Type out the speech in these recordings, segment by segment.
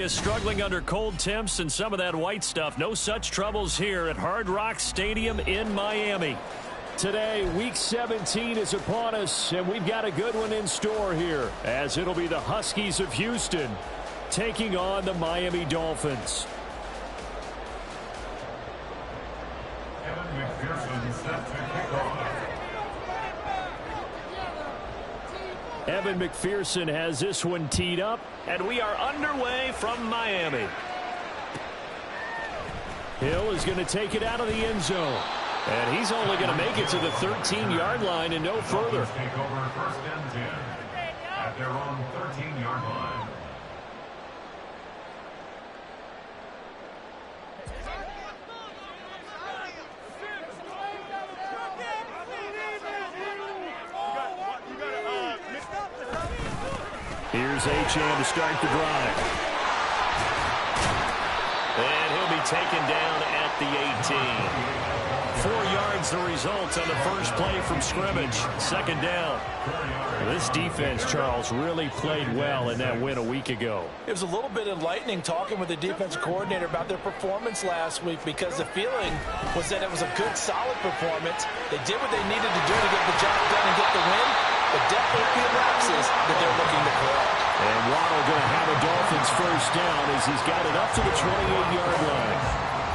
Is struggling under cold temps and some of that white stuff. No such troubles here at Hard Rock Stadium in Miami. Today, Week 17 is upon us, and we've got a good one in store here, as it'll be the Huskies of Houston taking on the Miami Dolphins. Evan McPherson has this one teed up, and we are underway from Miami. Hill is going to take it out of the end zone, and he's only going to make it to the 13-yard line and no further. Take over first and 10 at their own 13-yard line. Here's Achane to start the drive. And he'll be taken down at the 18. 4 yards the result on the first play from scrimmage. Second down. This defense, Charles, really played well in that win a week ago. It was a little bit enlightening talking with the defensive coordinator about their performance last week, because the feeling was that it was a good, solid performance. They did what they needed to do to get the job done and get the win. But definitely a few lapses that they're looking to correct. And Waddle going to have a Dolphins first down as he's got it up to the 28-yard line.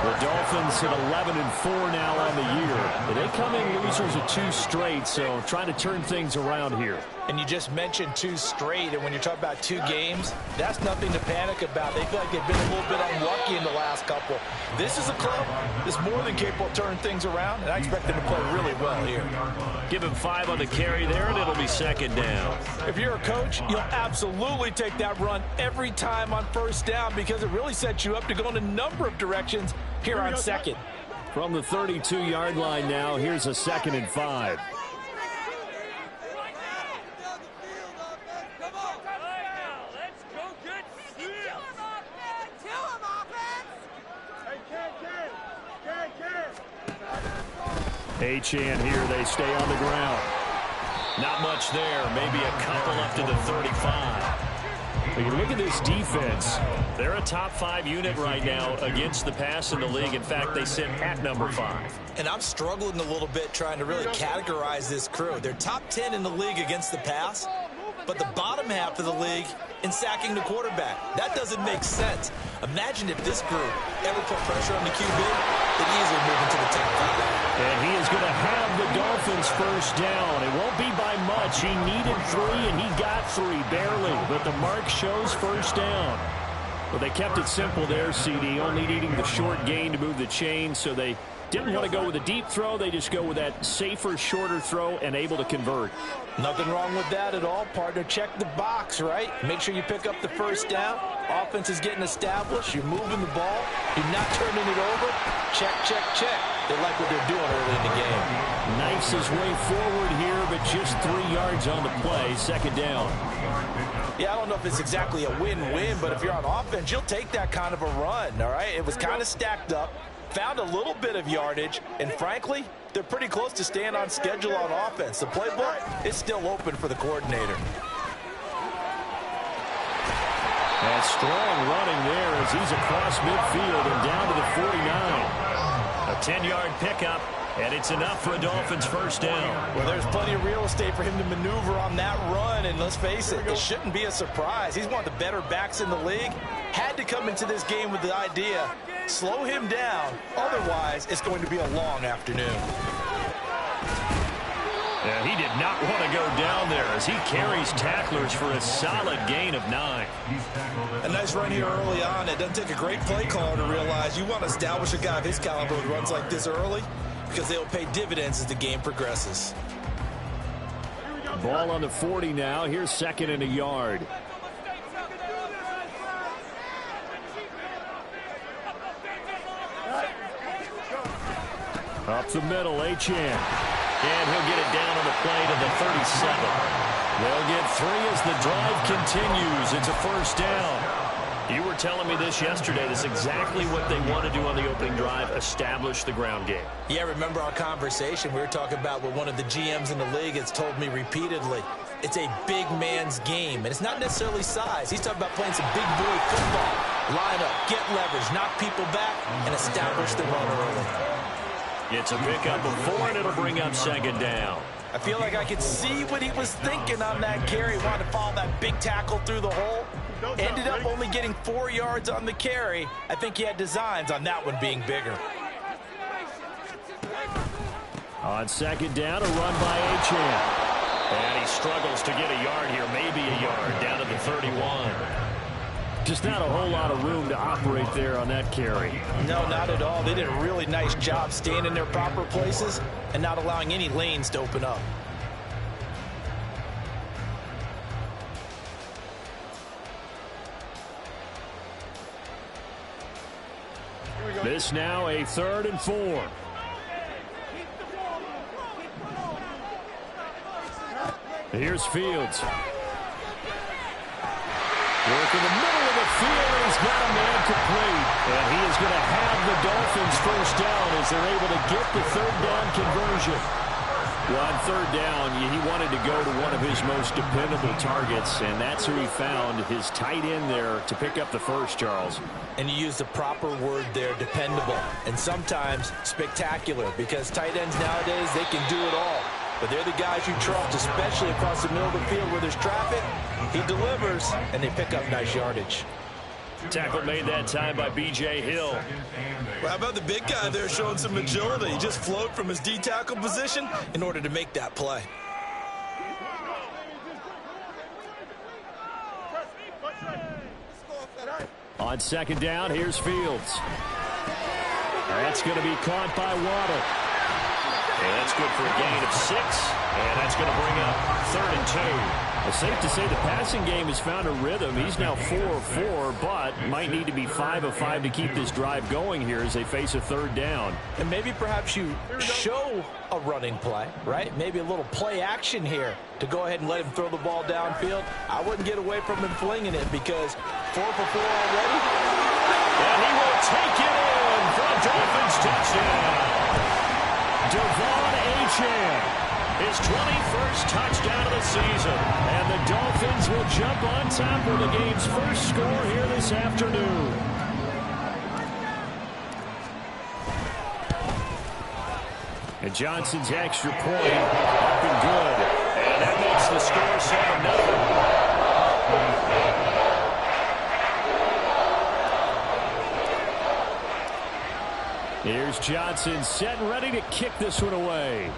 The Dolphins at 11-4 now on the year. They come in losers of 2 straight, so trying to turn things around here. And you just mentioned 2 straight, and when you're talking about 2 games, that's nothing to panic about. They feel like they've been a little bit unlucky in the last couple. This is a club that's more than capable of turning things around, and I expect them to play really well here. Give him 5 on the carry there, and it'll be second down. If you're a coach, you'll absolutely take that run every time on first down, because it really sets you up to go in a number of directions here on second. From the 32-yard line now, here's a 2nd and 5. Achane here, they stay on the ground. Not much there, maybe a couple up to the 35. But you look at this defense. They're a top 5 unit right now against the pass in the league. In fact, they sit at number 5. And I'm struggling a little bit trying to really categorize this crew. They're top 10 in the league against the pass, but the bottom half of the league in sacking the quarterback. That doesn't make sense. Imagine if this group ever put pressure on the QB, they'd easily move into the top 5. And he is going to have the Dolphins first down. It won't be by much. He needed 3, and he got 3, barely. But the mark shows first down. Well, they kept it simple there, CD, only needing the short gain to move the chain, so they didn't want to go with a deep throw. They just go with that safer, shorter throw and able to convert. Nothing wrong with that at all, partner. Check the box, right? Make sure you pick up the first down. Offense is getting established. You're moving the ball. You're not turning it over. Check, check, check. They like what they're doing early in the game. Knifes his way forward here, but just 3 yards on the play. Second down. Yeah, I don't know if it's exactly a win-win, but if you're on offense, you'll take that kind of a run, all right? It was kind of stacked up. Found a little bit of yardage, and frankly, they're pretty close to staying on schedule on offense. The playbook is still open for the coordinator. And strong running there as he's across midfield and down to the 49. A 10-yard pickup, and it's enough for a Dolphins first down. Well, there's plenty of real estate for him to maneuver on that run, and let's face it, it shouldn't be a surprise. He's one of the better backs in the league. Had to come into this game with the idea, slow him down, otherwise it's going to be a long afternoon. Yeah, he did not want to go down there as he carries tacklers for a solid gain of 9. A nice run here early on. It doesn't take a great play caller to realize you want to establish a guy of his caliber who runs like this early, because they'll pay dividends as the game progresses. Ball on the 40 now. Here's 2nd and a yard. Up the middle, Achane. And he'll get it down on the play to the 37. They'll get 3 as the drive continues. It's a first down. You were telling me this yesterday. That's exactly what they want to do on the opening drive, establish the ground game. Yeah, remember our conversation? We were talking about what one of the GMs in the league has told me repeatedly. It's a big man's game, and it's not necessarily size. He's talking about playing some big boy football. Line up, get leverage, knock people back, and establish the run early. It's a pickup of 4, and it'll bring up second down. I feel like I could see what he was thinking on that carry. Wanted to follow that big tackle through the hole. Ended up only getting 4 yards on the carry. I think he had designs on that one being bigger. On second down, a run by Achane. And he struggles to get a yard here, maybe a yard, down to the 31. Just not a whole lot of room to operate there on that carry. No, not at all. They did a really nice job staying in their proper places and not allowing any lanes to open up. This now a 3rd and 4. Here's Fields. Work in the middle of the field, and he's got a man complete. And he is going to have the Dolphins first down as they're able to get the 3rd down conversion. Well, on 3rd down, he wanted to go to one of his most dependable targets, and that's who he found, his tight end there, to pick up the first, Charles. And you use the proper word there, dependable, and sometimes spectacular, because tight ends nowadays, they can do it all. But they're the guys you trust, especially across the middle of the field where there's traffic. He delivers, and they pick up nice yardage. Tackle made that time by B.J. Hill. Well, how about the big guy there showing some agility? He just flowed from his D-tackle position in order to make that play. On second down, here's Fields. That's going to be caught by Waddle. And that's good for a gain of 6. And that's going to bring up 3rd and 2. It's safe to say the passing game has found a rhythm. He's now 4 of 4, but might need to be 5 of 5 to keep this drive going here as they face a 3rd down. And maybe perhaps you show a running play, right? Maybe a little play action here to go ahead and let him throw the ball downfield. I wouldn't get away from him flinging it because 4 for 4 already. And he will take it in for a Dolphins touchdown. Devon Achane. His 21st touchdown of the season. And the Dolphins will jump on top of the game's first score here this afternoon. And Johnson's extra point up and good. And that makes the score 7-0. Here's Johnson set and ready to kick this one away.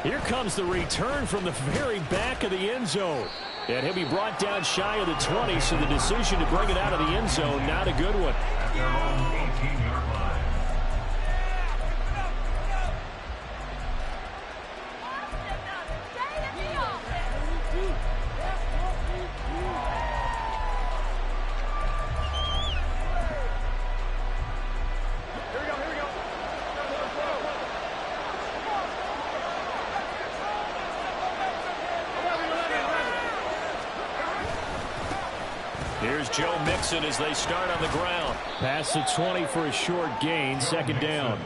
Here comes the return from the very back of the end zone. And he'll be brought down shy of the 20, so the decision to bring it out of the end zone, not a good one. Their own 18-yard line. Here's Joe Mixon as they start on the ground. Pass the 20 for a short gain, 2nd down.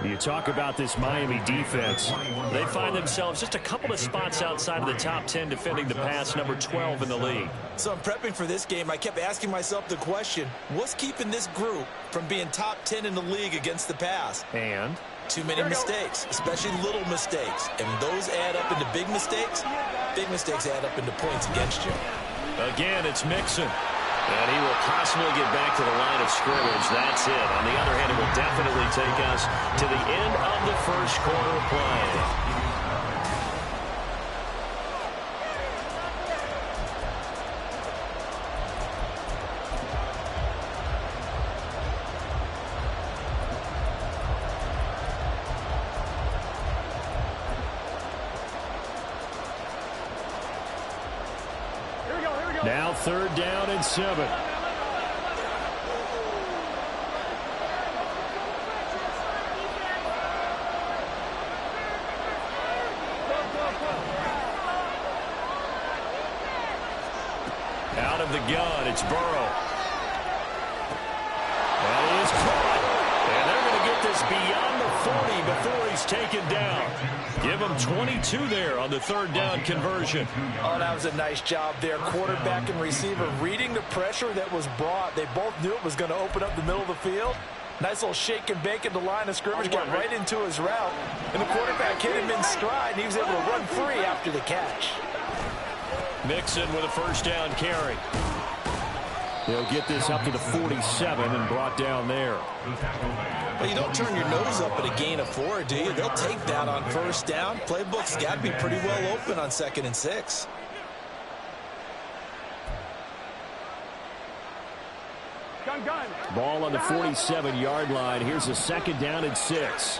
You talk about this Miami defense. They find themselves just a couple of spots outside of the top 10 defending the pass, number 12 in the league. So I'm prepping for this game. I kept asking myself the question, what's keeping this group from being top 10 in the league against the pass? And? Too many mistakes, especially little mistakes. And those add up into big mistakes. Big mistakes add up into points against you. Again, it's Mixon. And he will possibly get back to the line of scrimmage. That's it. On the other hand, it will definitely take us to the end of the first quarter of play. Now 3rd down and 7. Out of the gun, it's Burrow. And he is caught. And they're going to get this beyond the 40 before he's taken down. Give him 22 there on the third down conversion. Oh, that was a nice job there. Quarterback and receiver reading the pressure that was brought. They both knew it was going to open up the middle of the field. Nice little shake and bake at the line of scrimmage. Got right into his route. And the quarterback hit him in stride, and he was able to run free after the catch. Mixon with a first down carry. They'll get this up to the 47 and brought down there. Well, you don't turn your nose up at a gain of 4, do you? They'll take that on first down. Playbook's got to be pretty well open on 2nd and 6. Ball on the 47-yard line. Here's a 2nd down and 6.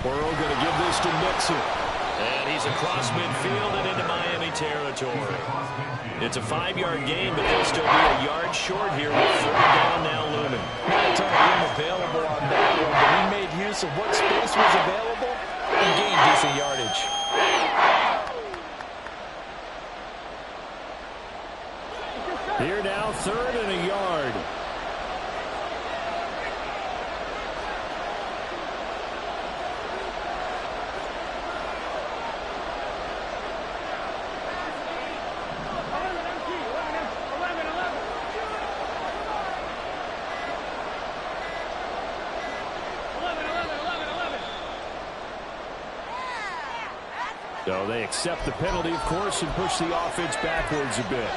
Burrow going to give this to Mixon. And he's across midfield and into Miami territory. It's a 5-yard gain, but they'll still be a yard short here with 3rd down now looming. A ton of room available on that one, but he made use of what space was available and gained decent yardage. Here now, 3rd and a yard. So they accept the penalty, of course, and push the offense backwards a bit.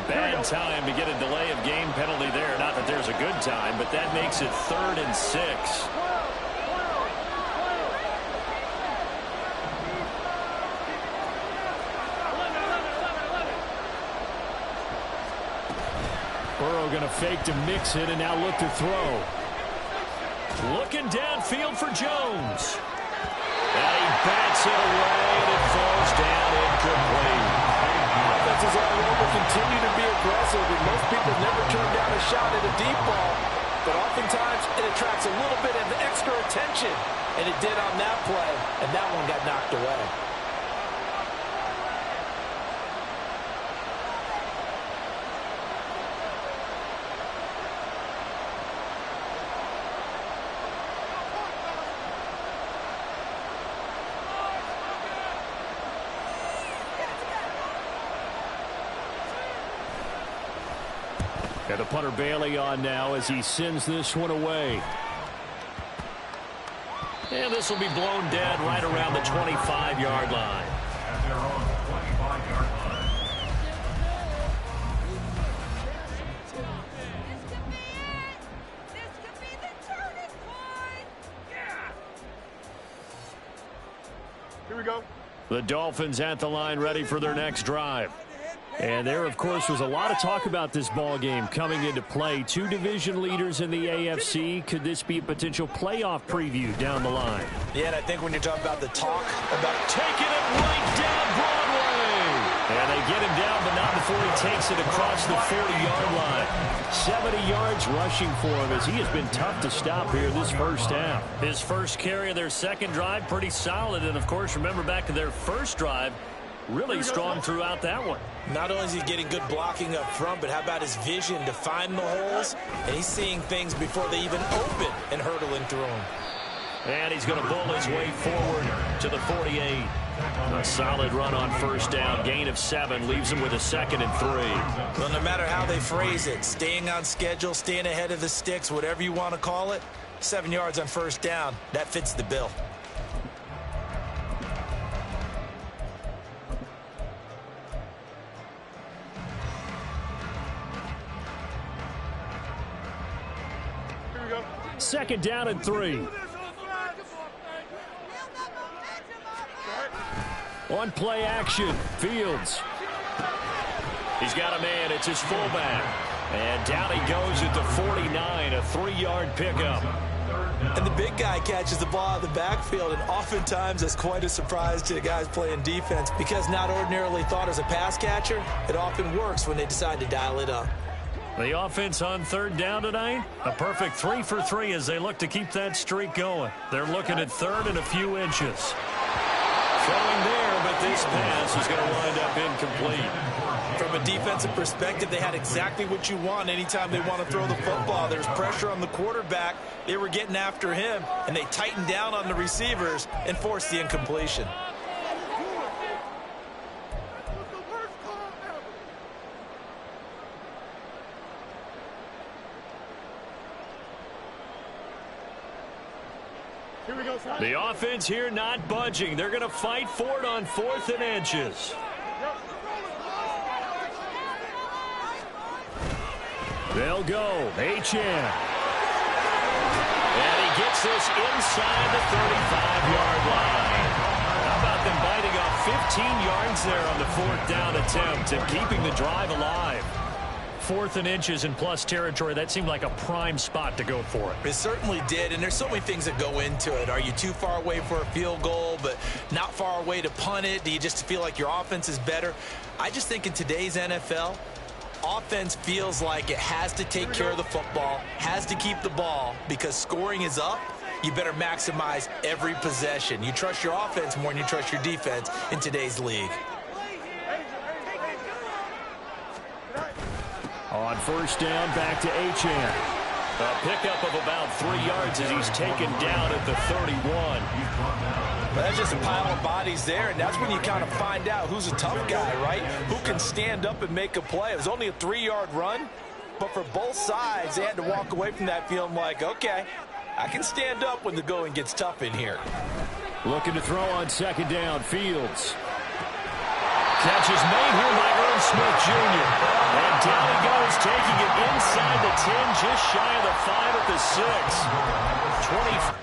Bad time to get a delay of game penalty there. Not that there's a good time, but that makes it 3rd and 6. Burrow going to fake to Mixon and now look to throw. Looking downfield for Jones. And he bats it away and it falls down incomplete. Offenses all over continue to be aggressive, and most people never turn down a shot at a deep ball. But oftentimes it attracts a little bit of extra attention, and it did on that play, and that one got knocked away. And the punter Bailey on now as he sends this one away. And this will be blown dead right around the 25-yard line. At their own 25-yard line. This could be the turning point. Yeah. Here we go. The Dolphins at the line ready for their next drive. And there, of course, was a lot of talk about this ball game coming into play. 2 division leaders in the AFC. Could this be a potential playoff preview down the line? Yeah, and I think when you're talking about the talk about Taking it right down Broadway. And they get him down, but not before he takes it across the 40-yard line. 70 yards rushing for him as he has been tough to stop here this first half. His first carry of their second drive, pretty solid. And, of course, remember back to their first drive, really strong throughout that one. not only is he getting good blocking up front, but how about his vision to find the holes? And he's seeing things before they even open and hurtling through them. And he's going to bull his way forward to the 48. A solid run on first down. Gain of 7 leaves him with a 2nd and 3. Well, no matter how they phrase it, staying on schedule, staying ahead of the sticks, whatever you want to call it, 7 yards on first down, that fits the bill. Here we go. 2nd down and 3. On play action, Fields. He's got a man, it's his fullback. And down he goes at the 49, a 3-yard pickup. And the big guy catches the ball out of the backfield, and oftentimes that's quite a surprise to the guys playing defense because not ordinarily thought as a pass catcher, it often works when they decide to dial it up. The offense on third down tonight, a perfect 3 for 3 as they look to keep that streak going. They're looking at third and a few inches. Throwing there, but this pass is going to wind up incomplete. From a defensive perspective, they had exactly what you want anytime they want to throw the football. There's pressure on the quarterback. They were getting after him, and they tightened down on the receivers and forced the incompletion. The offense here not budging. They're going to fight for it on 4th and inches. They'll go. H.N. And he gets this inside the 35-yard line. How about them biting off 15 yards there on the 4th down attempt and keeping the drive alive? 4th and inches in plus territory, that seemed like a prime spot to go for it. It certainly did, and there's so many things that go into it. Are you too far away for a field goal, but not far away to punt it? Do you just feel like your offense is better? I just think in today's NFL, offense feels like it has to take care of the football, has to keep the ball, because scoring is up. You better maximize every possession. You trust your offense more than you trust your defense in today's league. On 1st down, back to H.N. A pickup of about 3 yards as he's taken down at the 31. But that's just a pile of bodies there, and that's when you kind of find out who's a tough guy, right? Who can stand up and make a play. It was only a 3-yard run, but for both sides, they had to walk away from that feeling like, okay, I can stand up when the going gets tough in here. Looking to throw on 2nd down, Fields. Catch is made here by Irv Smith Jr. And down he goes, taking it inside the 10, just shy of the 5 at the 6. 20.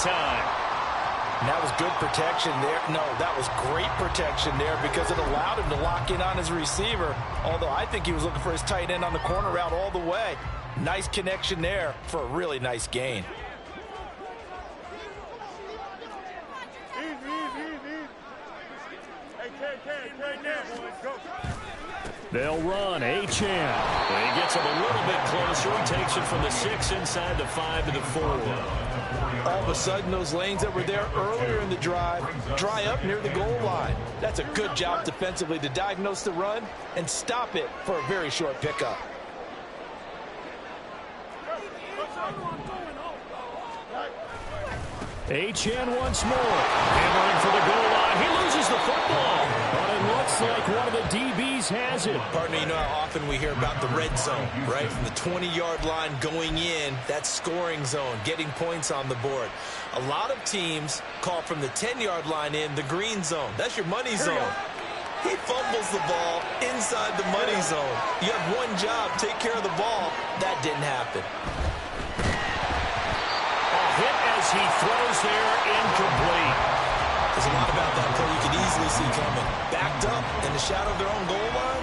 Time. And that was good protection there. No, that was great protection there because it allowed him to lock in on his receiver, although I think he was looking for his tight end on the corner route all the way. Nice connection there for a really nice gain. They'll run. H.N. He gets him a little bit closer. He takes it from the 6 inside the 5 to the 4. All of a sudden, those lanes that were there earlier in the drive dry up near the goal line. That's a good job defensively to diagnose the run and stop it for a very short pickup. H.N. once more. Hammering for the goal line. He loses the football. But it looks like one of the DBs has it. Pardon me, you know how often we hear about the red zone, right? From the 20-yard line going in, that scoring zone, getting points on the board. A lot of teams call from the 10-yard line in the green zone. That's your money zone. He fumbles the ball inside the money zone. You have one job, take care of the ball. That didn't happen. Hit as he throws there, incomplete. There's a lot about that play you can easily see coming. Backed up in the shadow of their own goal line.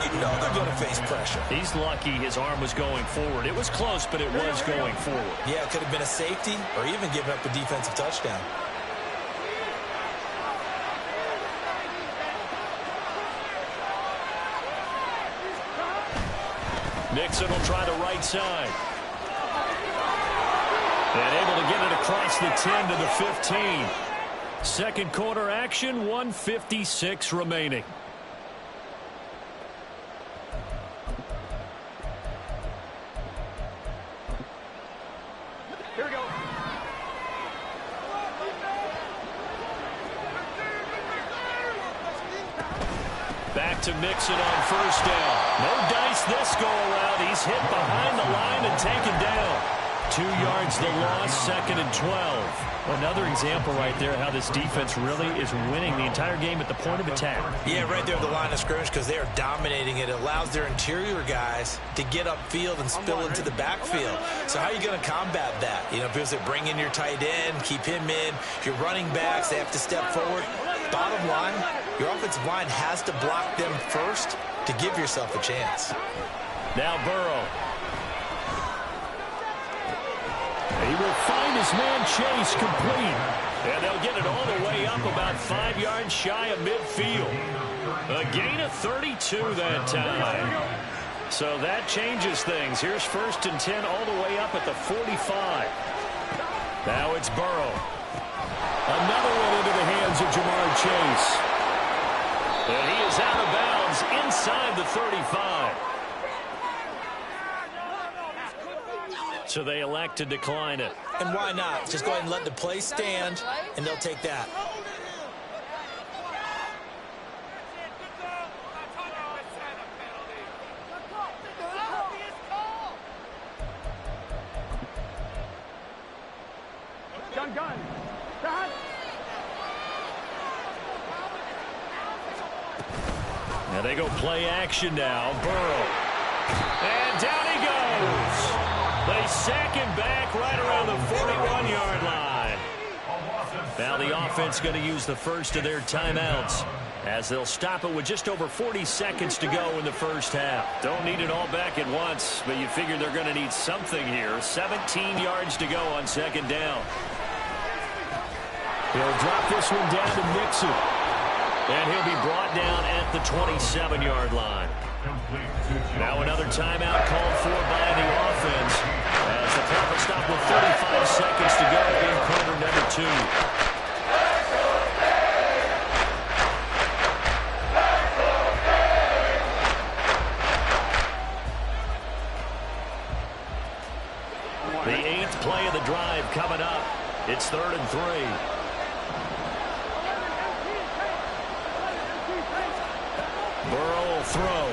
You know they're going to face pressure. He's lucky his arm was going forward. It was close, but it was going forward. Yeah, it could have been a safety or even given up a defensive touchdown. Nixon will try the right side. And able to get it across the 10 to the 15. Second quarter action, 1:56 remaining. Here we go. Back to Nixon on first down. No dice this go around. He's hit behind the line and taken down. 2 yards the loss, second and 12. Another example right there how this defense really is winning the entire game at the point of attack. Yeah, right there at the line of scrimmage because they are dominating it. It allows their interior guys to get upfield and spill into the backfield. So how are you going to combat that? You know, because they bring in your tight end, keep him in. Your running backs, they have to step forward. Bottom line, your offensive line has to block them first to give yourself a chance. Now Burrow. He will find his man Chase complete. And they'll get it all the way up about 5 yards shy of midfield. A gain of 32 that time. So that changes things. Here's first and 10 all the way up at the 45. Now it's Burrow. Another one into the hands of Jamar Chase. And he is out of bounds inside the 35. So they elect to decline it. And why not? Just go ahead and let the play stand, and they'll take that. Gun. Now they go play action now. Burrow. And down he goes. They sack him back right around the 41-yard line. Now the offense going to use the first of their timeouts as they'll stop it with just over 40 seconds to go in the first half. Don't need it all back at once, but you figure they're going to need something here. 17 yards to go on second down. He'll drop this one down to Nixon. And he'll be brought down at the 27-yard line. Now another timeout called for by the offense as the clock will stop with 35 seconds to go in quarter number 2. The 8th play of the drive coming up. It's 3rd and 3. Burrow will throw.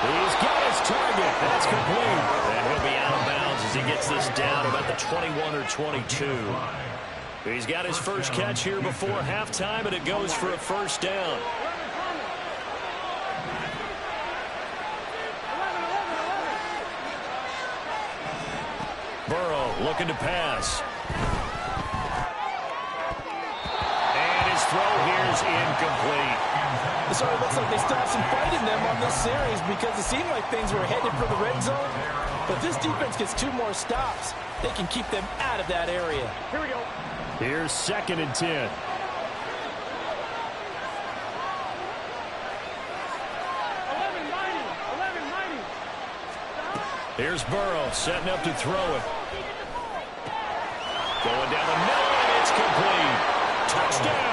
He's got his target. That's complete. And he'll be out of bounds as he gets this down about the 21 or 22. He's got his first catch here before halftime, and it goes for a first down. Burrow looking to pass. And his throw here is incomplete. So it looks like they still have some fight in them on this series because it seemed like things were headed for the red zone. But this defense gets 2 more stops. They can keep them out of that area. Here we go. Here's 2nd and 10. Here's Burrow setting up to throw it. Going down the middle, and it's complete. Touchdown.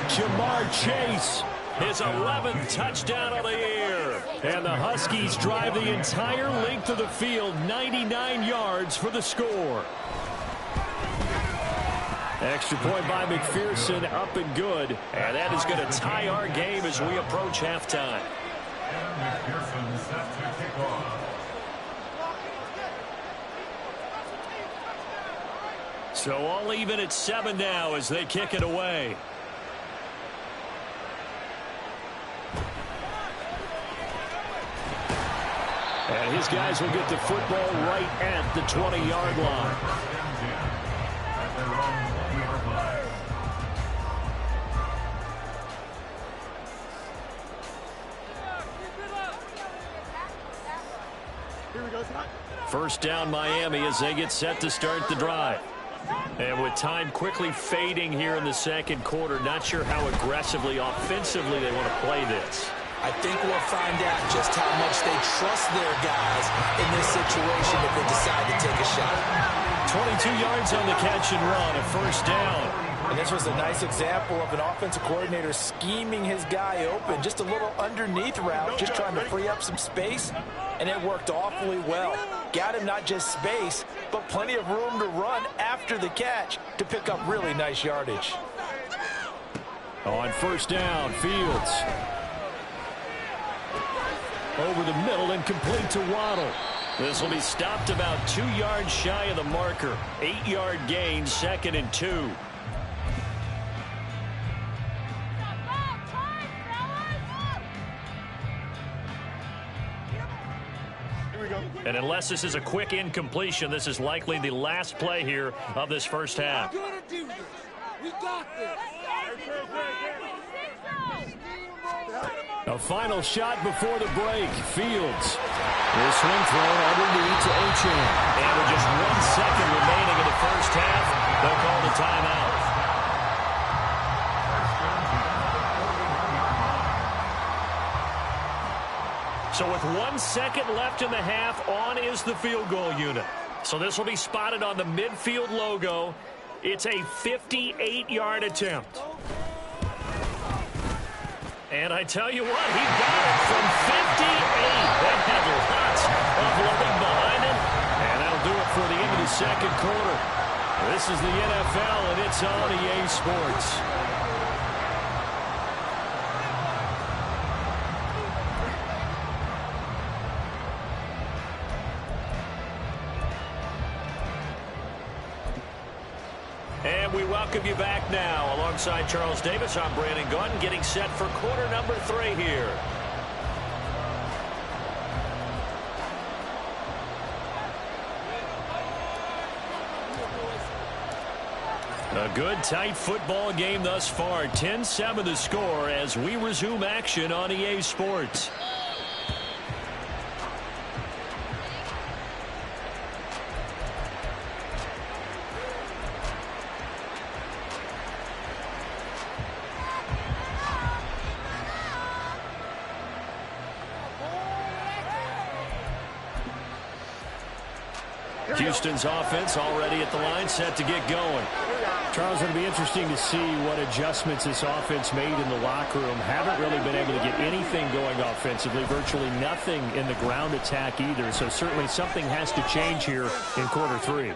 Jamar Chase, his 11th touchdown of the year. And the Huskies drive the entire length of the field, 99 yards for the score. Extra point by McPherson, up and good. And that is going to tie our game as we approach halftime. And McPherson set to kick off. So all even at 7 now as they kick it away. And his guys will get the football right at the 20-yard line. At their own 20-yard line. First down Miami as they get set to start the drive. And with time quickly fading here in the second quarter, not sure how aggressively, offensively they want to play this. I think we'll find out just how much they trust their guys in this situation if they decide to take a shot. 22 yards on the catch and run, a first down. And this was a nice example of an offensive coordinator scheming his guy open. Just a little underneath route, just trying to free up some space. And it worked awfully well. Got him not just space, but plenty of room to run after the catch to pick up really nice yardage. On first down, Fields. Over the middle and complete to Waddle. This will be stopped about 2 yards shy of the marker. 8-yard gain, 2nd and 2. And unless this is a quick incompletion, this is likely the last play here of this first half. We're gonna do this. We got this. A final shot before the break. Fields. This one thrown underneath to Achane. And with just 1 second remaining in the first half, they'll call the timeout. So with 1 second left in the half, on is the field goal unit. So this will be spotted on the midfield logo. It's a 58-yard attempt. And I tell you what, he got it from 58. That had lots of loading behind it. And that'll do it for the end of the second quarter. This is the NFL, and it's on EA Sports. And we welcome you back now. Alongside Charles Davis, I'm Brandon Gaudin, getting set for quarter number 3 here. A good, tight football game thus far. 10-7 the score as we resume action on EA Sports. Houston's offense already at the line, set to get going. Charles, it'll be interesting to see what adjustments this offense made in the locker room. Haven't really been able to get anything going offensively, virtually nothing in the ground attack either. So certainly something has to change here in quarter 3.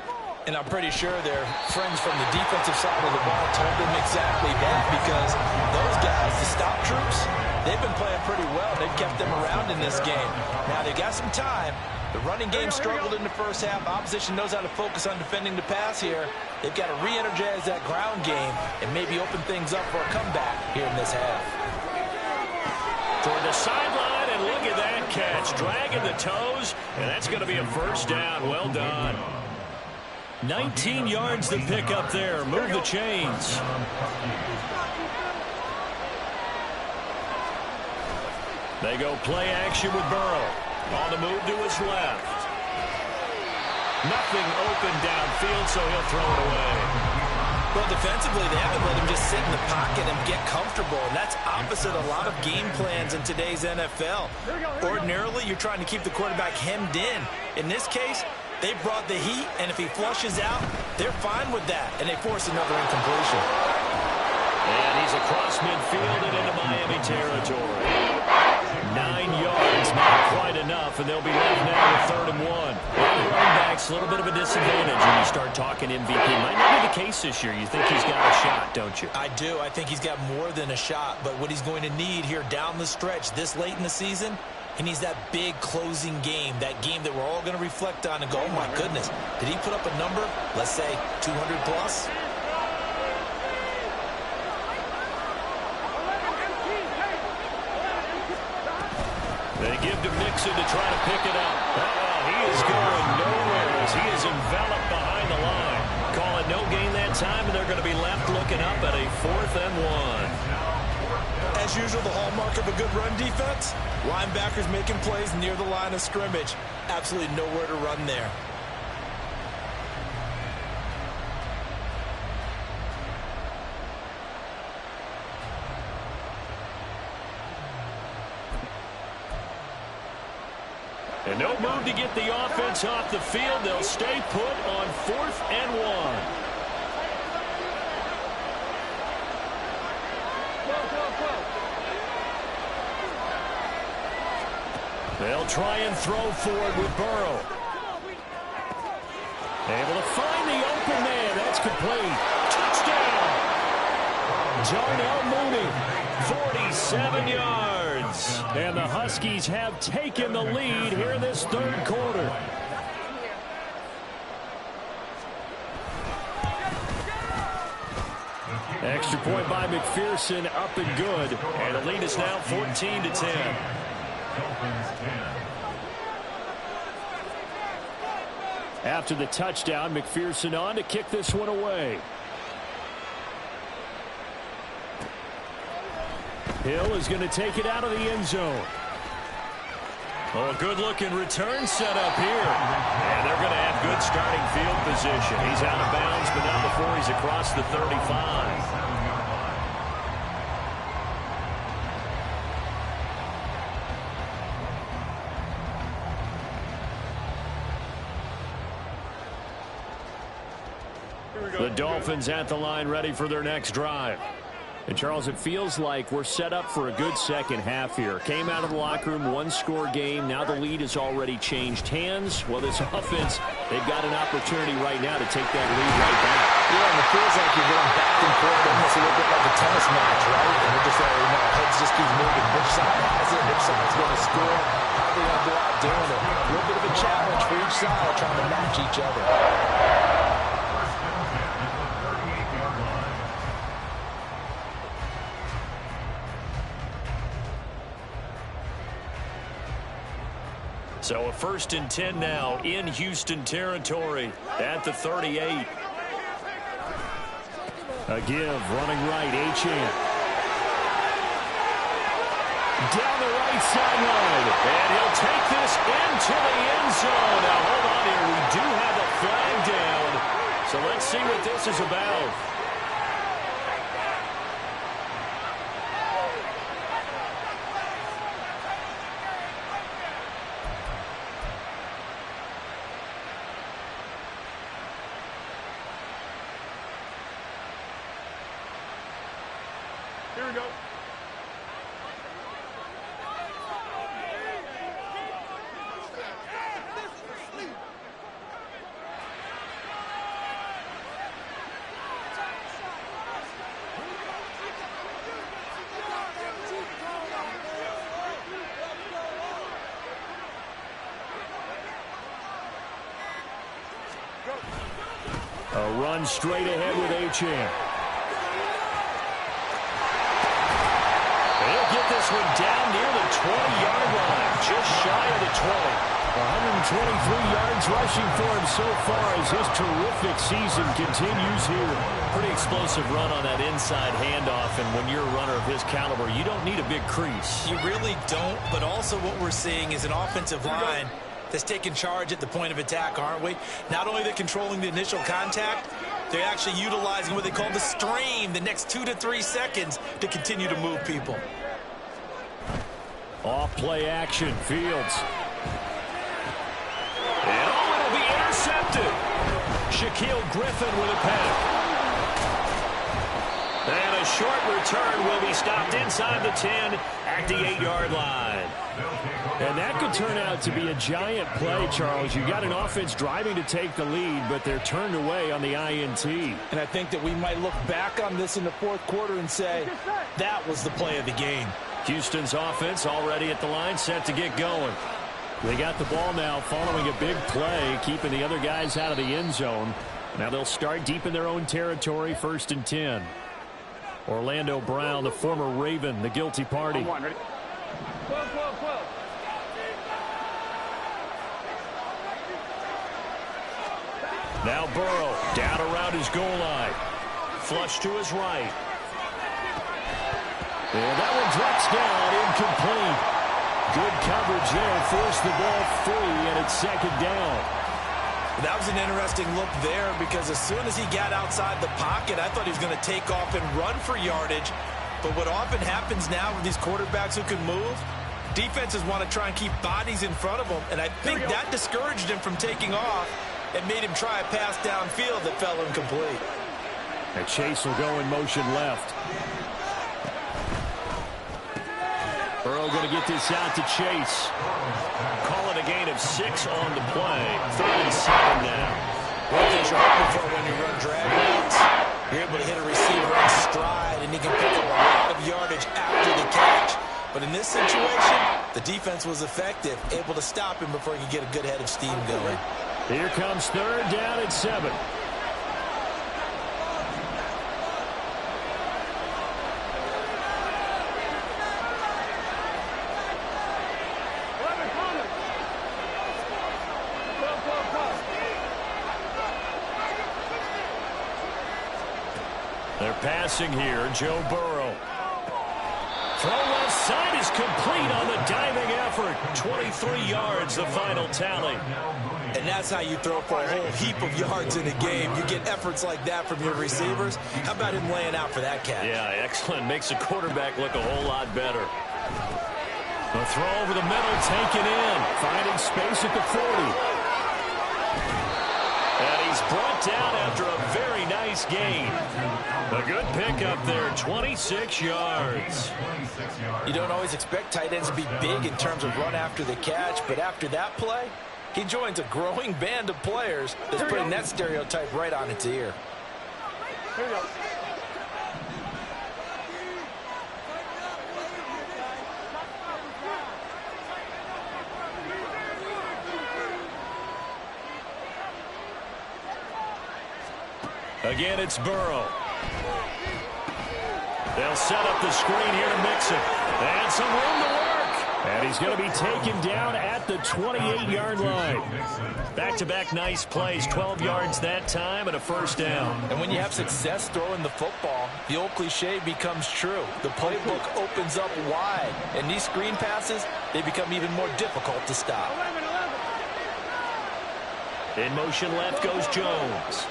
And I'm pretty sure their friends from the defensive side of the ball told them exactly that, because those guys, the stop troops, they've been playing pretty well. They've kept them around in this game. Now they've got some time. The running game struggled in the first half. Opposition knows how to focus on defending the pass here. They've got to re-energize that ground game and maybe open things up for a comeback here in this half. Toward the sideline, and look at that catch. Dragging the toes, and that's going to be a first down. Well done. 19 yards to pick up there. Move the chains. They go play action with Burrow. On the move to his left. Nothing open downfield, so he'll throw it away. Well, defensively, they haven't let him just sit in the pocket and get comfortable, and that's opposite a lot of game plans in today's NFL. Ordinarily, you're trying to keep the quarterback hemmed in. In this case, they brought the heat, and if he flushes out, they're fine with that, and they force another incompletion. And he's across midfield and into Miami territory. 9 yards, not quite enough, and they'll be left now with 3rd and 1. Running backs, a little bit of a disadvantage when you start talking MVP. Might not be the case this year. You think he's got a shot, don't you? I do. I think he's got more than a shot, but what he's going to need here down the stretch this late in the season, he needs that big closing game, that game that we're all going to reflect on and go, oh my goodness, did he put up a number, let's say 200 plus? They give to Mixon to try to pick it up. He is going nowhere as he is enveloped behind the line. Call it no gain that time, and they're going to be left looking up at a 4th and 1. As as usual, the hallmark of a good run defense? Linebackers making plays near the line of scrimmage. Absolutely nowhere to run there. And no move to get the offense off the field. They'll stay put on 4th and 1. They'll try and throw forward with Burrow. Able to find the open man. That's complete. Touchdown. Darnell Mooney, 47 yards. And the Huskies have taken the lead here in this 3rd quarter. Extra point by McPherson, up and good. And the lead is now 14-10. After the touchdown, McPherson on to kick this one away. Hill is going to take it out of the end zone. Oh, good-looking return set up here. And they're going to have good starting field position. He's out of bounds, but not before he's across the 35. The Dolphins at the line, ready for their next drive. And, Charles, it feels like we're set up for a good second half here. Came out of the locker room, one-score game. Now the lead has already changed hands. Well, this offense, they've got an opportunity right now to take that lead right back. Yeah, and it feels like you're going back and forth. Almost a little bit like a tennis match, right? And we're just heads just keep moving. Which side has it? Which side's going to score? How are they going to go out doing it? A little bit of a challenge for each side, trying to match each other. So a 1st and 10 now in Houston territory at the 38. A give, running right, Achane. Down the right sideline. And he'll take this into the end zone. Now hold on here. We do have a flag down. So let's see what this is about. Here we go. A run straight ahead with Achane. He'll get this one down near the 20-yard line, just shy of the 20. 123 yards rushing for him so far as his terrific season continues here. Pretty explosive run on that inside handoff, and when you're a runner of his caliber, you don't need a big crease. You really don't, but also what we're seeing is an offensive line that's taking charge at the point of attack, aren't we? Not only are they controlling the initial contact, they're actually utilizing what they call the stream, the next 2 to 3 seconds, to continue to move people. Off play action, Fields. And it'll be intercepted. Shaquille Griffin with a pass. And a short return will be stopped inside the 10 at the 8-yard line. And that could turn out to be a giant play, Charles. You got an offense driving to take the lead, but they're turned away on the INT. And I think that we might look back on this in the 4th quarter and say, that was the play of the game. Houston's offense already at the line, set to get going. They got the ball now following a big play, keeping the other guys out of the end zone. Now they'll start deep in their own territory, 1st and 10. Orlando Brown, the former Raven, the guilty party. Ready? 12. Now Burrow down around his goal line. Flush to his right. And that one Drops down, incomplete. Good coverage there. Forced the ball free, and it's second down. That was an interesting look there because as soon as he got outside the pocket, I thought he was going to take off and run for yardage. But what often happens now with these quarterbacks who can move, defenses want to try and keep bodies in front of them, and I think that discouraged him from taking off and made him try a pass downfield that fell incomplete. And Chase will go in motion left. Burrow going to get this out to Chase. Call it a gain of 6 on the play. 3rd and 7 now. One thing you're hoping for when you run drag routes, you're able to hit a receiver in stride, and he can pick up a lot of yardage after the catch. But in this situation, the defense was effective, able to stop him before he could get a good head of steam going. Here comes 3rd down and 7. They're passing here, Joe Burrow. Throw left side is complete on the diving effort. 23 yards, the final tally. And that's how you throw for a whole heap of yards in a game. You get efforts like that from your receivers. How about him laying out for that catch? Yeah, excellent. Makes the quarterback look a whole lot better. The throw over the middle, taken in. Finding space at the 40. And he's brought down after a very nice gain. A good pickup there, 26 yards. You don't always expect tight ends to be big in terms of run after the catch, but after that play, he joins a growing band of players that's putting that stereotype right on its ear. Here we go. Again, it's Burrow. They'll set up the screen here to Mixon. And some room to work. And he's going to be taken down at the 28-yard line. Back-to-back nice plays, 12 yards that time and a 1st down. And when you have success throwing the football, the old cliche becomes true. The playbook opens up wide. And these screen passes, they become even more difficult to stop. In motion left goes Jones.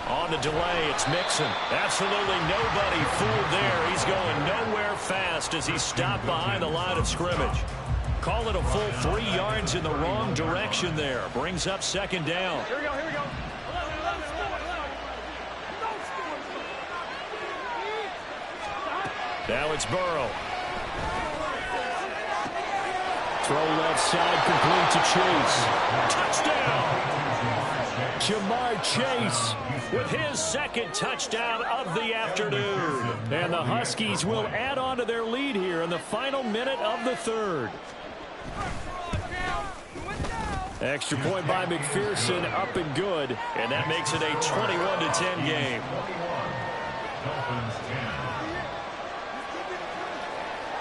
On the delay, it's Mixon. Absolutely nobody fooled there. He's going nowhere fast as he's stopped behind the line of scrimmage. Call it a full 3 yards in the wrong direction there. Brings up 2nd down. Here we go, here we go. Now it's Burrow. Throw left side, complete to Chase. Touchdown! Jamar Chase with his 2nd touchdown of the afternoon. And the Huskies will add on to their lead here in the final minute of the 3rd. Extra point by McPherson, up and good. And that makes it a 21-10 game.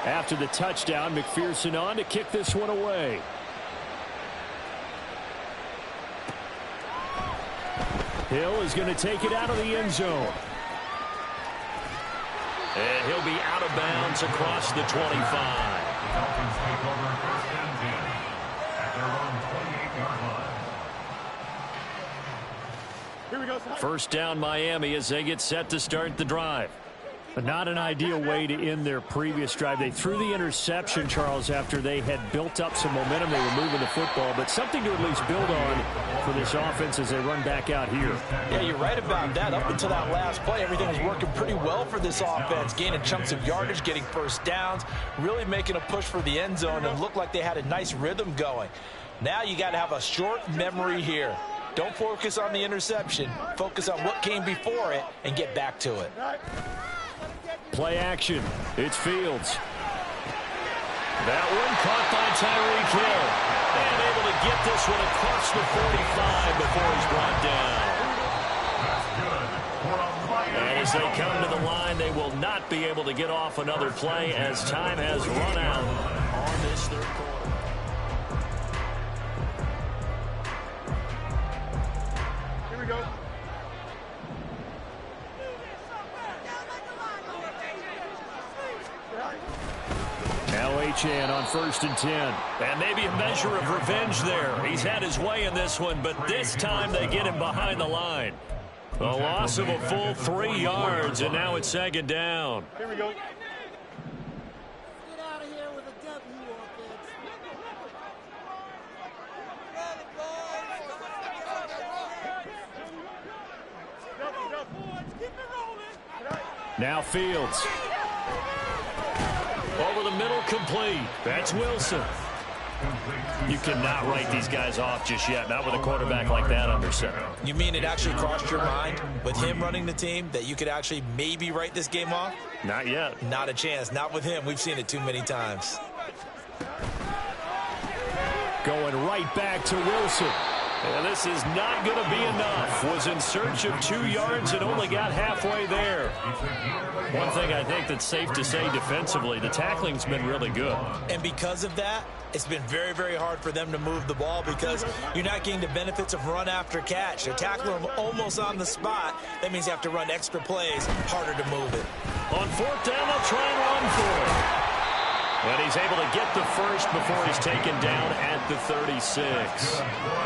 After the touchdown, McPherson on to kick this one away. Hill is going to take it out of the end zone. And he'll be out of bounds across the 25. Dolphins take over 1st and 10 at their own 28-yard line. Here we go. 1st down Miami as they get set to start the drive. But not an ideal way to end their previous drive. They threw the interception, Charles, after they had built up some momentum. They were moving the football, but something to at least build on for this offense as they run back out here. Yeah, you're right about that. Up until that last play, everything was working pretty well for this offense, gaining chunks of yardage, getting 1st downs, really making a push for the end zone, and looked like they had a nice rhythm going. Now you got to have a short memory here. Don't focus on the interception. Focus on what came before it and get back to it. Play action. It's Fields. That one caught by Tyreek Hill. And able to get this one across the 45 before he's brought down. And as they come to the line, they will not be able to get off another play as time has run out on this 3rd quarter. Here we go. Achane on 1st and 10. And maybe a measure of revenge there. He's had his way in this one, but this time they get him behind the line. A loss of a full 3 yards, and now it's 2nd down. Here we go. Get out of here with a W offense. Now Fields. Over the middle, complete. That's Wilson. You cannot write these guys off just yet, not with a quarterback like that under center. You mean it actually crossed your mind with him running the team that you could actually maybe write this game off? Not yet. Not a chance. Not with him. We've seen it too many times. Going right back to Wilson. And this is not going to be enough. Was in search of 2 yards and only got halfway there. One thing I think that's safe to say defensively, the tackling's been really good. And because of that, it's been very, very hard for them to move the ball because you're not getting the benefits of run after catch. They're tackling them almost on the spot. That means you have to run extra plays, harder to move it. On 4th down, they'll try and run for it. And he's able to get the first before he's taken down at the 36.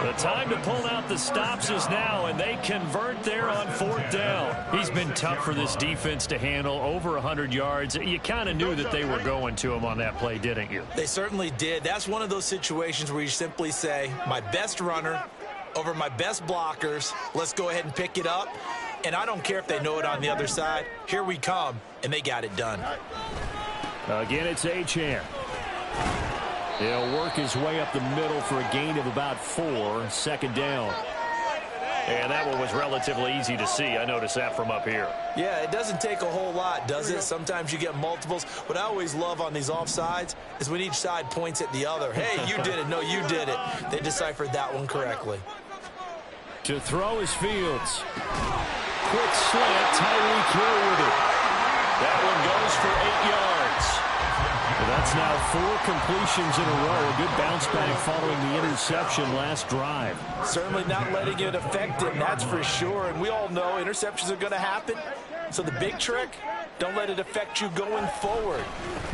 The time to pull out the stops is now, and they convert there on 4th down. He's been tough for this defense to handle, over 100 yards. You kind of knew that they were going to him on that play, didn't you? They certainly did. That's one of those situations where you simply say, my best runner over my best blockers, let's go ahead and pick it up. And I don't care if they know it on the other side. Here we come, and they got it done. Again, it's Achane. He'll work his way up the middle for a gain of about 4, 2nd down. And that one was relatively easy to see. I noticed that from up here. Yeah, it doesn't take a whole lot, does it? Sometimes you get multiples. What I always love on these offsides is when each side points at the other. Hey, you did it. No, you did it. They deciphered that one correctly. To throw is Fields. Quick slant, Tyreek Hill with it. That one goes for 8 yards. Well, that's now 4 completions in a row. A good bounce back following the interception last drive. Certainly not letting it affect him, that's for sure. And we all know interceptions are going to happen. So the big trick, don't let it affect you going forward.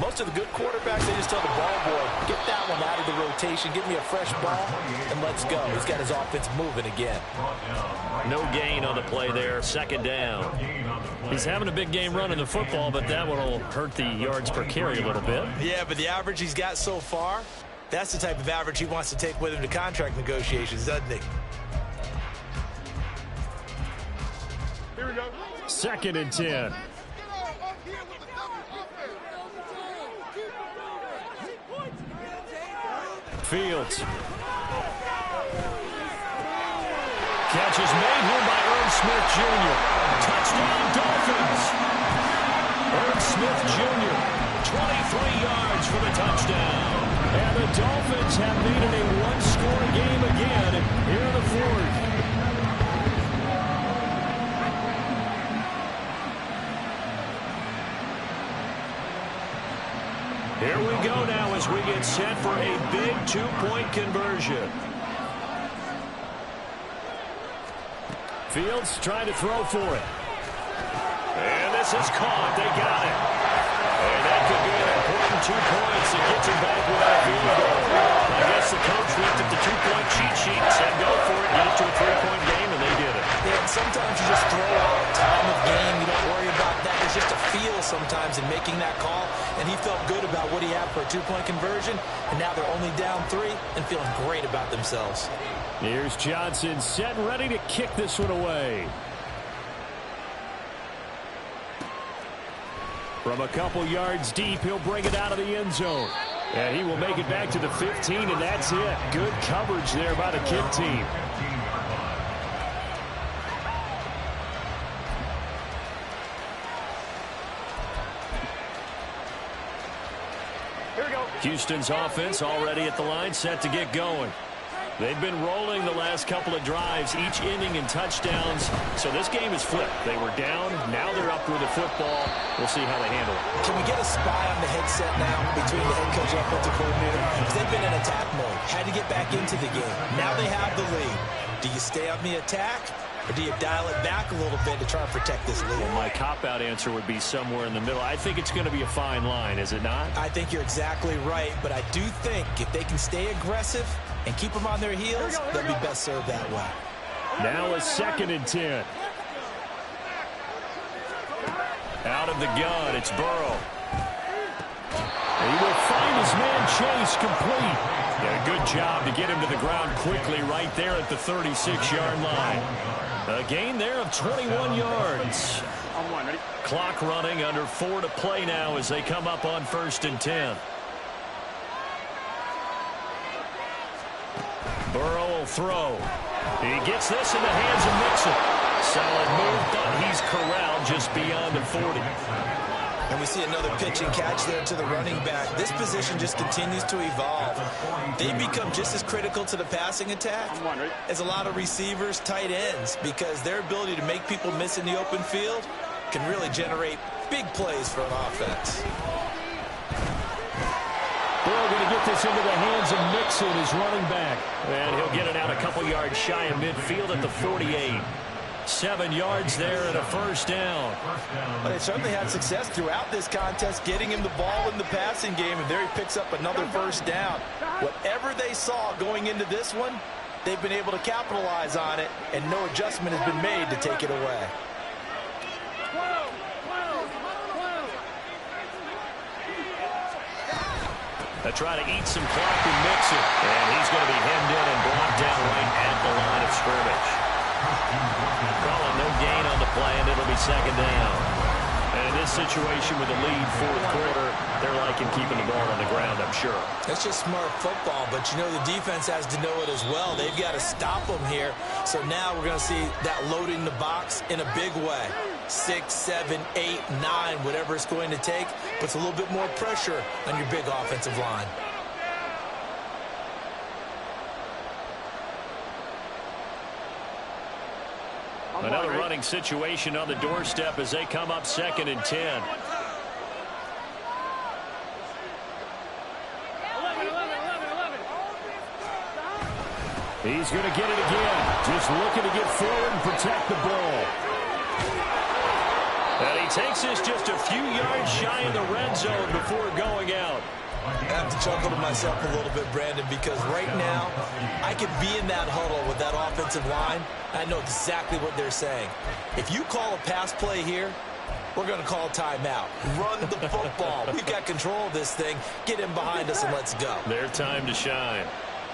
Most of the good quarterbacks, they just tell the ball boy, get that one out of the rotation, give me a fresh ball, and let's go. He's got his offense moving again. No gain on the play there, 2nd down. He's having a big game running the football, but that one will hurt the yards per carry a little bit. Yeah, but the average he's got so far, that's the type of average he wants to take with him to contract negotiations, doesn't he? Here we go. 2nd and 10. Fields. Catch is made here by Irv Smith Jr. Touchdown Dolphins. Irv Smith Jr. 23 yards for the touchdown. And the Dolphins have made it a one-score game again here in the 4th. Here we go now as we get set for a big 2-point conversion. Fields trying to throw for it. And this is caught. They got it. And that could be an important 2 points. It gets him back without a field goal. I guess the coach looked at the 2-point cheat sheet and said, go for it. Get it to a 3-point game, and they did it. Yeah, and sometimes you just throw out time of game. You don't worry about that. There's just a feel sometimes in making that call. And he felt good about what he had for a 2-point conversion. And now they're only down 3 and feeling great about themselves. Here's Johnson set and ready to kick this one away. From a couple yards deep, he'll bring it out of the end zone. And he will make it back to the 15, and that's it. Good coverage there by the kid team. Here we go. Houston's offense already at the line, set to get going. They've been rolling the last couple of drives, each ending in touchdowns. So this game is flipped. They were down. Now they're up with the football. We'll see how they handle it. Can we get a spy on the headset now between the head coach and offensive coordinator? Because they've been in attack mode. Had to get back into the game. Now they have the lead. Do you stay on the attack, Or do you dial it back a little bit to try and protect this lead? Well, my cop-out answer would be somewhere in the middle. I think it's going to be a fine line, is it not? I think you're exactly right, but I do think if they can stay aggressive and keep them on their heels, they'll be best served that way. Now a 2nd and 10. Out of the gun, it's Burrow. He will find his man Chase complete. Yeah, good job to get him to the ground quickly right there at the 36-yard line. A gain there of 21 yards. Clock running, under 4 to play now as they come up on 1st and 10. Burrow will throw. He gets this in the hands of Mixon. Solid move, but he's corralled just beyond the 40. And we see another pitch and catch there to the running back. This position just continues to evolve. They become just as critical to the passing attack as a lot of receivers, tight ends, because their ability to make people miss in the open field can really generate big plays for an offense. Burrow going to get this into the hands of Mixon, his running back. And he'll get it out a couple yards shy of midfield at the 48. 7 yards there and a 1st down. But they certainly had success throughout this contest getting him the ball in the passing game, and there he picks up another 1st down. Whatever they saw going into this one, they've been able to capitalize on it, and no adjustment has been made to take it away. They try to eat some clock and mix it. And he's going to be hemmed in and blocked down right at the line of scrimmage. Calling no gain on the play, and it'll be 2nd down. And in this situation with the lead, 4th quarter, they're liking keeping the ball on the ground, I'm sure. That's just smart football, but you know the defense has to know it as well. They've got to stop them here. So now we're going to see that loading the box in a big way. 6, 7, 8, 9, whatever it's going to take, puts a little bit more pressure on your big offensive line. Another running situation on the doorstep as they come up 2nd and 10. He's going to get it again. Just looking to get forward and protect the ball. And he takes this just a few yards shy of the red zone before going out. I have to chuckle to myself a little bit, Brandon, because right now I could be in that huddle with that offensive line. I know exactly what they're saying. If you call a pass play here, we're going to call timeout. Run the football. We've got control of this thing. Get in behind us and let's go. Their time to shine.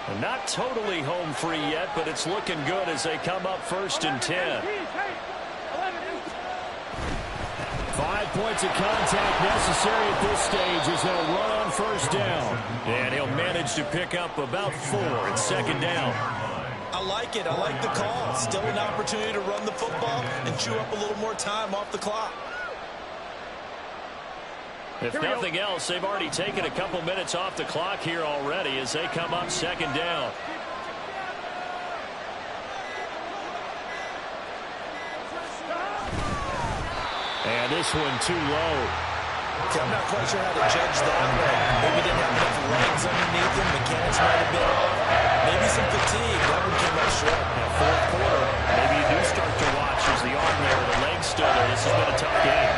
And not totally home free yet, but it's looking good as they come up 1st and 10. 5 points of contact necessary at this stage as they'll run on 1st down. And he'll manage to pick up about 4 at 2nd down. I like it. I like the call. Still an opportunity to run the football and chew up a little more time off the clock. If nothing else, they've already taken a couple minutes off the clock here already as they come up 2nd down. And this one too low. Okay, I'm not quite sure how to judge that one. Maybe didn't have enough legs underneath him. Mechanics might have been off. Maybe some fatigue. That one came up short. Yeah, 4th quarter. Maybe you do start to watch as the arm there, the leg's still there. This has been a tough game.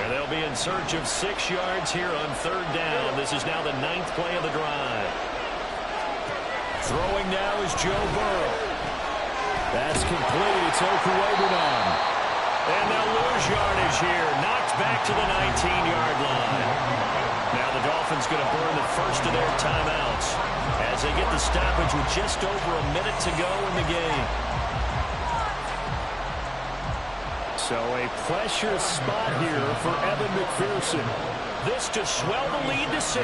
And they'll be in search of 6 yards here on 3rd down. This is now the 9th play of the drive. Throwing now is Joe Burrow. That's complete. It's Okuwobunan. And they'll lose yardage here. Knocked back to the 19-yard line. Now the Dolphins going to burn the first of their timeouts as they get the stoppage with just over a minute to go in the game. So a pressure spot here for Evan McPherson. This to swell the lead to 6.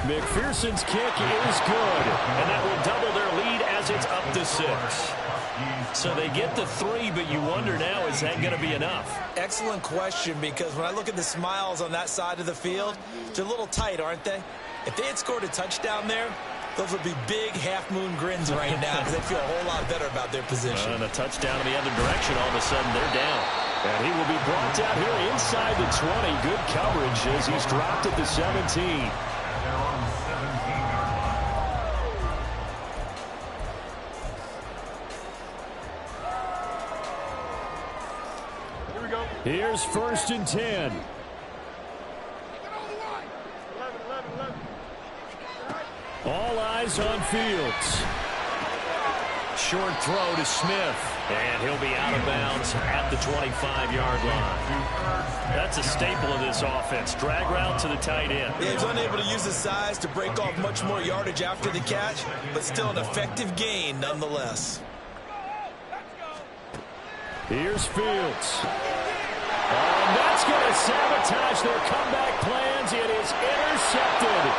McPherson's kick is good, and that will double their lead as it's up to 6. So they get the 3, but you wonder now, is that going to be enough? Excellent question, because when I look at the smiles on that side of the field, they're a little tight, aren't they? If they had scored a touchdown there, those would be big half-moon grins right now because they feel a whole lot better about their position. And a touchdown in the other direction, all of a sudden they're down. And he will be brought down here inside the 20. Good coverage as he's dropped at the 17. Here's 1st and 10. 11, 11, 11. All eyes on Fields. Short throw to Smith. And he'll be out of bounds at the 25-yard line. That's a staple of this offense. Drag route to the tight end. Yeah, he's unable to use his size to break off much more yardage after the catch, but still an effective gain nonetheless. Here's Fields. And that's going to sabotage their comeback plans. It is intercepted.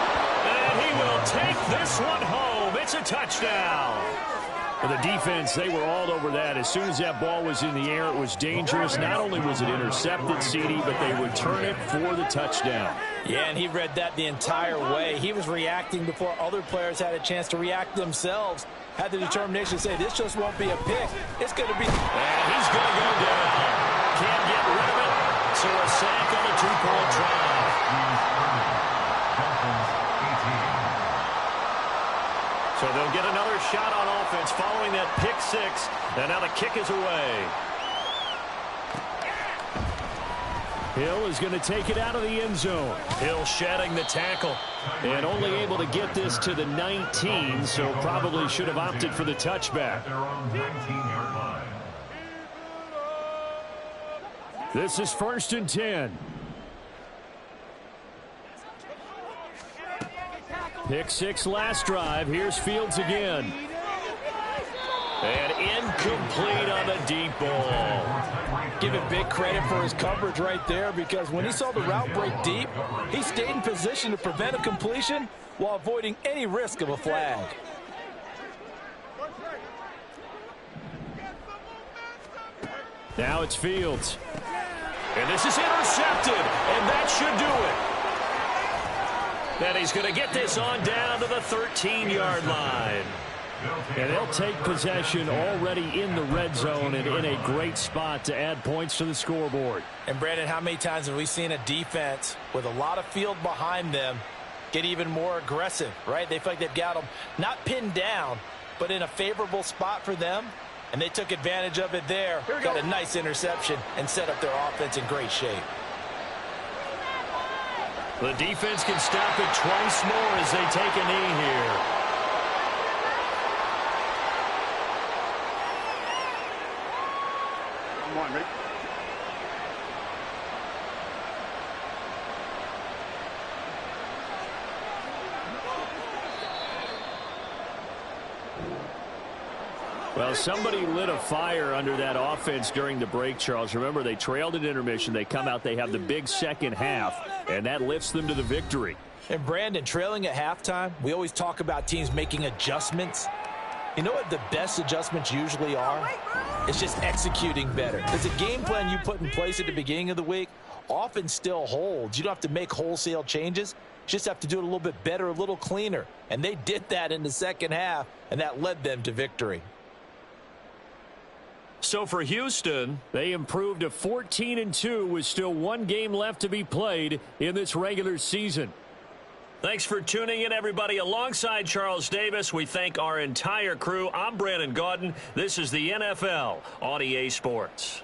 And he will take this one home. It's a touchdown. For the defense, they were all over that. As soon as that ball was in the air, it was dangerous. Not only was it intercepted, CD, but they return it for the touchdown. Yeah, and he read that the entire way. He was reacting before other players had a chance to react themselves. Had the determination to say, this just won't be a pick. It's going to be... And he's going to go down. Can't get rid of it. So a sack on a 2-point try. So they'll get another shot on offense following that pick six. And now the kick is away. Hill is going to take it out of the end zone. Hill shedding the tackle. And only able to get this to the 19, so probably should have opted for the touchback. This is 1st and 10. Pick six last drive. Here's Fields again. And incomplete on the deep ball. Give him big credit for his coverage right there, because when he saw the route break deep, he stayed in position to prevent a completion while avoiding any risk of a flag. Now it's Fields. And this is intercepted, and that should do it. And he's going to get this on down to the 13-yard line. And they'll take possession already in the red zone and in a great spot to add points to the scoreboard. And, Brandon, how many times have we seen a defense with a lot of field behind them get even more aggressive, right? They feel like they've got them not pinned down, but in a favorable spot for them, and they took advantage of it there. Got a nice interception and set up their offense in great shape. The defense can stop it twice more as they take a knee here. Come on, Rick. Well, somebody lit a fire under that offense during the break, Charles. Remember, they trailed at intermission. They come out, they have the big second half, and that lifts them to the victory. And, Brandon, trailing at halftime, we always talk about teams making adjustments. You know what the best adjustments usually are? It's just executing better. Because the game plan you put in place at the beginning of the week often still holds. You don't have to make wholesale changes. You just have to do it a little bit better, a little cleaner. And they did that in the second half, and that led them to victory. So for Houston, they improved to 14-2 with still one game left to be played in this regular season. Thanks for tuning in, everybody. Alongside Charles Davis, we thank our entire crew. I'm Brandon Gaudin. This is the NFL on EA Sports.